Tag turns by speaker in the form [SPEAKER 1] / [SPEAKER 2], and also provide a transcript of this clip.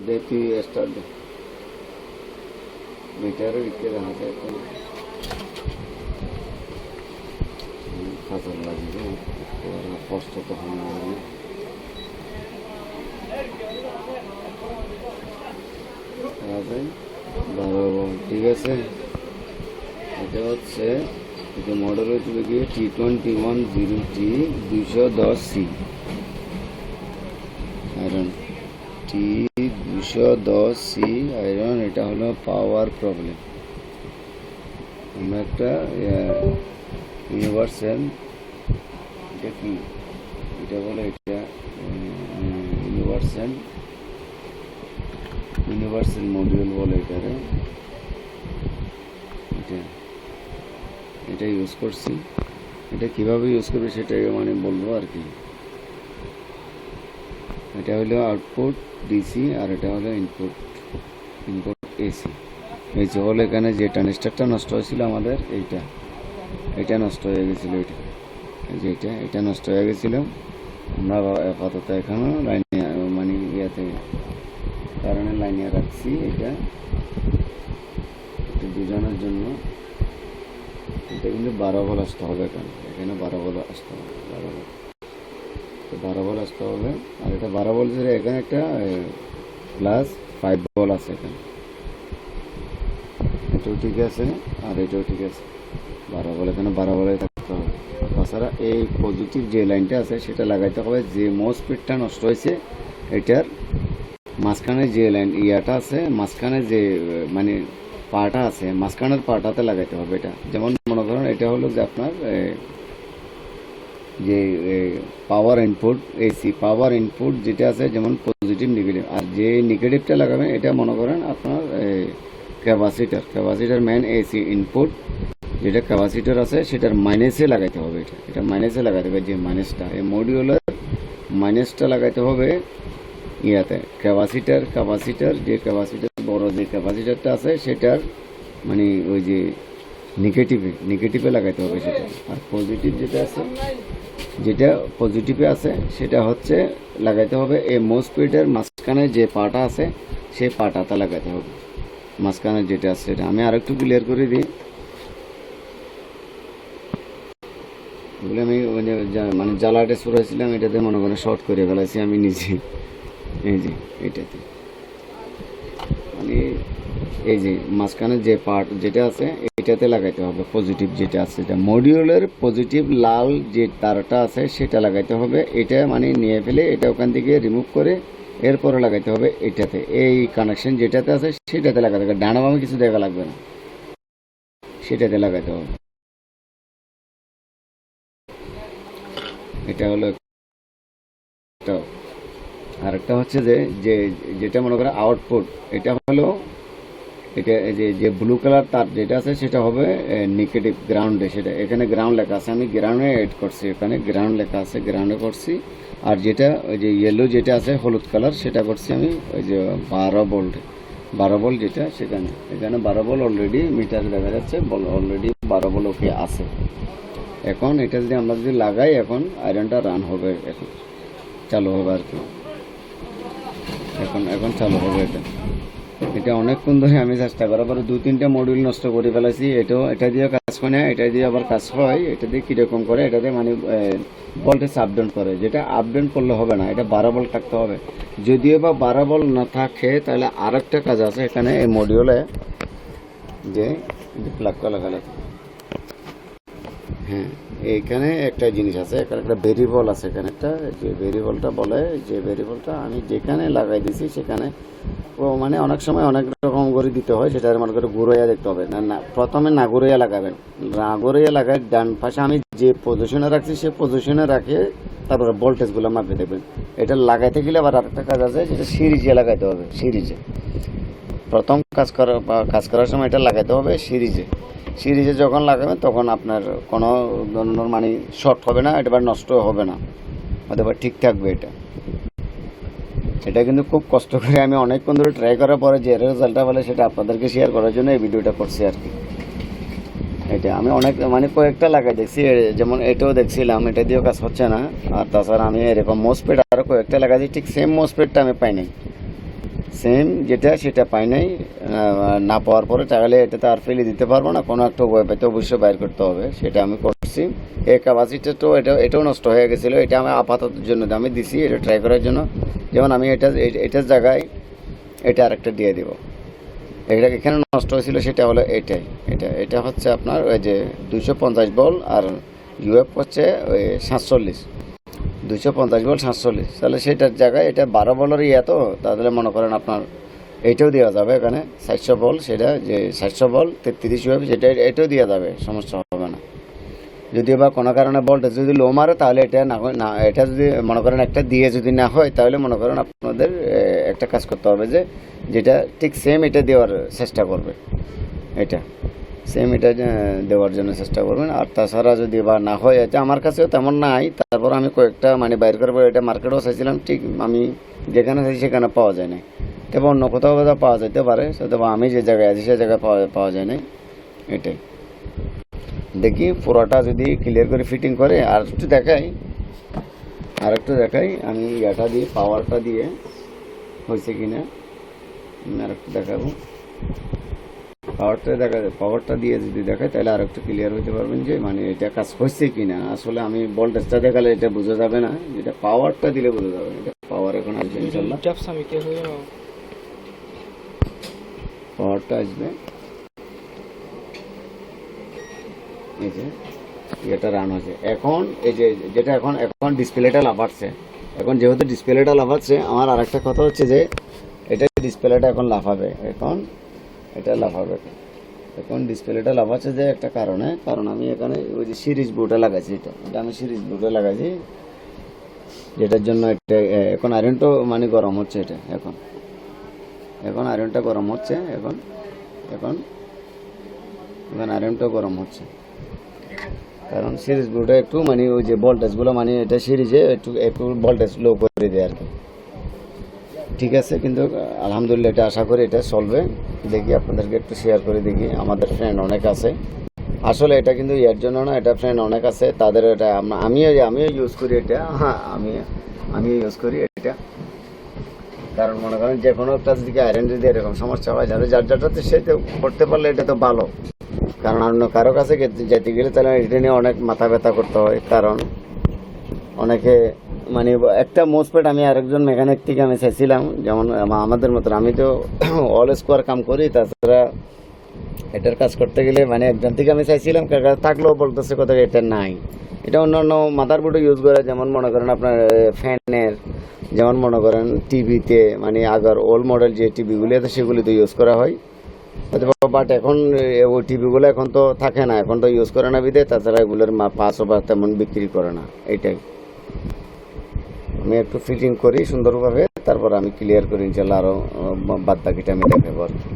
[SPEAKER 1] দেখি স্টার্ট মিটারের দিকে দেখা যায় খাতার লাগবে কষ্ট তো হয় ঠিক আছে। এটা হচ্ছে এটা মডেল হচ্ছে গিয়ে T2100T 210C iron T210C iron. এটা হলো পাওয়ার প্রবলেম। আমরা একটা ইউনিভার্সাল, এটা কি এটা বলে, এটা ইউনিভার্সাল মডিউল বলে এটারে। এটা ইউজ করছি। এটা কিভাবে ইউজ করবে সেটাই মানে বলবো আর কি। এটা হলো আউটপুট ডিসি আর এটা হলো ইনপুট এসি। এই যে হলো এখানে যে ট্রানজিস্টরটা নষ্ট হয়েছিল আমাদের, এটা নষ্ট হয়ে গেছিলো। এটা নষ্ট হয়ে গেছিল। আমরা আপাতত এখানে লাইনে মানে ইয়াতে কারণে লাইনে রাখছি। এটা বোঝানোর জন্য এটা কিন্তু 12 ভোল্ট আসতে হবে। এখানে 12 ভোল্ট আসতে হবে, 12 ভোল্ট আসতে হবে। আর এটা 12 ভোল্ট, এখানে একটা প্লাস 5 ভোল্ট আছে এখানে। এটাও ঠিক আছে আর এটাও ঠিক আছে। 12 ভোল্ট এখানে 12 ভোল্টে থাকতে হবে। তাছাড়া এই পজিটিভ যে লাইনটা আছে সেটা লাগাইতে হবে। যে মোসফেটটা নষ্ট হয়েছে এটার মাঝখানে যে লাইন ইয়াটা আছে, মাঝখানে যে মানে পাটা আছে, মাঝখানের পাটাতে লাগাইতে হবে। এটা যেমন মনে করেন এটা হলো যে আপনার যে পাওয়ার ইনপুট এসি পাওয়ার ইনপুট যেটা আছে, যেমন পজিটিভ নেগেটিভ। আর যে নেগেটিভটা লাগাবেন এটা মনে করেন আপনার ক্যাপাসিটার মেন এসি ইনপুট যেটা ক্যাপাসিটার আছে সেটার মাইনাসে লাগাইতে হবে। এটা মাইনাসে লাগাইতে হবে। যে মাইনাসটা এই মডিউলের মাইনাসটা লাগাইতে হবে ইয়াতে ক্যাপাসিটার যে ক্যাপাসিটার বড় যে ক্যাপাসিটারটা আছে সেটার মানে ওই যে নেগেটিভে লাগাইতে হবে সেটা। আর পজিটিভ যেটা পজিটিভে আছে সেটা হচ্ছে লাগাইতে হবে এই মোসফেটের মাঝখানে যে পাটা আছে সেই পাটাতে লাগাইতে হবে। মাঝখানে যেটা আছে সেটা আমি আরেকটু ক্লিয়ার করে দিই। বলে আমি মানে জ্বালাটা শুরু হয়েছিলাম, এটাতে মনে করেন শর্ট করে ফেলাইছি আমি নিজে। এই যে এটাতে মানে এই যে মাঝখানে যে পার্ট যেটা আছে এটাতে লাগাইতে হবে পজিটিভ যেটা আছে। মডিউলের পজিটিভ লাল যে তারটা আছে সেটা লাগাইতে হবে। এটা মানে নিয়ে ফেলে এটা ওখান থেকে রিমুভ করে এরপরে লাগাইতে হবে এটাতে। এই কানেকশন যেটাতে আছে সেটাতে লাগাতে হবে। ডানা বামে কিছু দেখা লাগবে না, সেটাতে লাগাইতে হবে। এটা হলো আরেকটা হচ্ছে যে যেটা মনে করে আউটপুট, এটা হলো এটা যে ব্লু কালার তার যেটা আছে সেটা হবে নেগেটিভ গ্রাউন্ডে। সেটা এখানে গ্রাউন্ড লেখা আছে, আমি গ্রাউন্ডে এড করছি, এখানে গ্রাউন্ড লেখা আছে গ্রাউন্ডে করছি। আর যেটা ওই যে ইয়েলো যেটা আছে হলুদ কালার সেটা করছি আমি ওই যে 12 ভোল্ট যেটা সেখানে। এখানে 12 ভোল্ট অলরেডি মিটারে দেখা যাচ্ছে, অলরেডি 12 ভোল্ট ওকে আছে। এখন এটা যদি আমরা লাগাই এখন আয়রনটা রান হবে, এখন চালু হবে আর কি। এখন চালু হবে। এটা অনেকক্ষণ ধরে আমি চেষ্টা করার পরে 2-3টা মডিউল নষ্ট করে ফেলেছি। এটা দিয়ে কাজ করে না, এটা দিয়ে আবার কাজ হয়। এটা দিয়ে কীরকম করে, এটাতে মানে ভোল্টেজ আপডাউন করে। যেটা আপডাউন করলে হবে না, এটা 12 ভোল্ট থাকতে হবে। যদিও বা 12 ভোল্ট না থাকে তাহলে আরেকটা কাজ আছে এখানে এই মডিউলে, যে প্লাগটা লাগালে হ্যাঁ এইখানে একটা জিনিস আছে, এখানে একটা ভেরিয়েবল আছে। এখানে একটা যে ভেরিয়েবলটা বলে, যে ভেরিয়েবলটা আমি যেখানে লাগাই দিছি সেখানে ও মানে অনেক সময় অনেক রকম করে দিতে হয়। সেটা মনে করে ঘুরাইয়া দেখতে হবে না, প্রথমে না ঘুরাইয়া লাগাবেন। না ঘুরাইয়া লাগাই ডান পাশে আমি যে পজিশনে রাখছি সে পজিশনে রাখে তারপরে ভোল্টেজগুলো মাপে দেবেন। এটা লাগাইতে গেলে আবার আরেকটা কাজ আছে, যেটা সিরিজে লাগাইতে হবে। প্রথম কাজ করার সময় এটা লাগাইতে হবে সিরিজে যখন লাগাবেন তখন আপনার কোনো ধরনের মানে শর্ট হবে না, এটা নষ্ট হবে না, অথবা ঠিক থাকবে। এটা কিন্তু খুব কষ্ট করে আমি অনেকক্ষণ ধরে ট্রাই করার পরে যে রেজাল্টটা বলে সেটা আপনাদেরকে শেয়ার করার জন্য এই ভিডিওটা করছি আর কি। এটা আমি অনেক মানে কয়েকটা লাগাই দেখছি, যেমন এটাও দেখছিলাম, এটা দিয়েও কাজ হচ্ছে না। আর তাছাড়া আমি এরকম মোসপেট আরও কয়েকটা লাগাইছি, ঠিক সেম মোসপেটটা আমি পাইনি। সেম যেটা সেটা পাই নাই, না পাওয়ার পরে তাহলে এটা তো আর ফেলে দিতে পারবো না, কোনো একটা উপায় পাইতে অবশ্যই বাইর করতে হবে, সেটা আমি করছি। এই ক্যাপাসিটি তো এটাও নষ্ট হয়ে গেছিলো, এটা আমি আপাতত জন্য আমি দিছি এটা ট্রাই করার জন্য। যেমন আমি এটার জায়গায় এটা আরেকটা দিয়ে দিব। এটা এখানে নষ্ট হয়েছিল সেটা হলো এটা হচ্ছে আপনার ওই যে 250 বল, আর ইউএফ হচ্ছে ওই 47, 250 বল 47, তাহলে সেটার জায়গায় এটা 12 বলের তো, তাহলে মনে করেন আপনার এইটাও দেওয়া যাবে এখানে 700 বল, সেটা যে 700 বল 33 ইউএফ, সেটা এটাও দেওয়া যাবে, সমস্যা হবে না। যদিও বা কোনো কারণে বলটা যদি লো মারে তাহলে এটা না এটা যদি মনে করেন একটা দিয়ে যদি না হয়, তাহলে মনে করেন আপনাদের একটা কাজ করতে হবে যে যেটা ঠিক সেম এটা দেওয়ার চেষ্টা করবে, এটা সেম এটা দেওয়ার জন্য চেষ্টা করবেন। আর তাছাড়া যদি বা না হয়, এটা আমার কাছেও তেমন নাই, তারপর আমি কয়েকটা মানে বাইর করবো, এটা মার্কেটেও চাইছিলাম, ঠিক আমি যেখানে চাইছি সেখানে পাওয়া যায় না, তবে অন্য কোথাও কোথাও পাওয়া যেতে পারে, তবে আমি যে জায়গায় আছি সে জায়গায় পাওয়া যায় না। এটাই দেখি পুরোটা যদি ক্লিয়ার করে ফিটিং করে আর একটু দেখাই আমি ইয়াটা দিয়ে পাওয়ারটা দিয়ে হয়েছে কিনা আর একটু দেখাবো। পাওয়ারটা দিয়ে যদি দেখায় তাহলে আর একটু ক্লিয়ার হতে পারবেন যে মানে এটা কাজ হচ্ছে কিনা। আসলে আমি ভোল্টেজটা দেখালে এটা বোঝা যাবে না, যেটা পাওয়ারটা দিলে বোঝা যাবে। এটা পাওয়ার এখন আসবে ইনশাল্লাহ, পাওয়ারটা আসবে। এই যে এটা রান হচ্ছে এখন, এই যে যেটা এখন ডিসপ্লেটা লাফাচ্ছে, এখন যেহেতু ডিসপ্লেটা লাফাচ্ছে, আমার আর একটা কথা হচ্ছে যে এটা ডিসপ্লেটা এখন লাফাবে, এটা লাফাবে এখন ডিসপ্লেটা লাফাচ্ছে যে একটা কারণ আমি এখানে ওই যে সিরিজ বোর্ডে লাগাইছি, এটা আমি সিরিজ বোর্ডে লাগাইছি, যেটার জন্য এটা এখন আয়রনটা মানে গরম হচ্ছে, এটা এখন আয়রনটা গরম হচ্ছে, এখন আয়রনটা গরম হচ্ছে, কারণ সিরিজ বোর্ডে একটু মানে ওই যে ভোল্টেজগুলো মানে এটা সিরিজে একটু ভোল্টেজ লো করে দেয় আর কি। ঠিক আছে, কিন্তু আলহামদুলিল্লাহ এটা আশা করি এটা চলবে। দেখি আপনাদেরকে একটু শেয়ার করে দেখি, আমাদের ফ্রেন্ড অনেক আছে আসলে, এটা কিন্তু এর জন্য না, এটা ফ্রেন্ড অনেক আছে তাদের, এটা আমিও ইউজ করি এটা, হ্যাঁ আমি ইউজ করি এটা, কারণ মনে করেন যে কোনো একটা দিকে আয়রন যদি এরকম সমস্যা হয়, যার যারটাতে সে তো করতে পারলে এটা তো ভালো, কারণ অন্য কারো কাছে যেতে গেলে তাহলে এটা নিয়ে অনেক মাথা ব্যথা করতে হয়। কারণ অনেকে মানে একটা মোসপেট আমি আরেকজন মেকানিক থেকে আমি চাইছিলাম, যেমন আমাদের মতন আমি তো অল স্কোয়ার কাম করি, তাছাড়া এটার কাজ করতে গেলে মানে একজন থেকে আমি চাইছিলাম, থাকলেও বলতেছে কথা এটা নাই, এটা অন্য মাদার বোর্ডে ইউজ করে, যেমন মনে করেন আপনার ফ্যানের, যেমন মনে করেন টিভিতে মানে আগের ওল্ড মডেল যে টিভিগুলি আছে সেগুলিতে ইউজ করা হয়, বাট এখন ওই টিভিগুলো এখন তো থাকে না, এখন তো ইউজ করে না বিদে, তাছাড়া এগুলোর পাঁচও বা তেমন বিক্রি করে না। এইটাই আমি একটু ফিটিং করি সুন্দরভাবে, তারপর আমি ক্লিয়ার করি ইনশাল্লাহ, আরও বাদ বাকিটা আমি দেখাবো আর কি।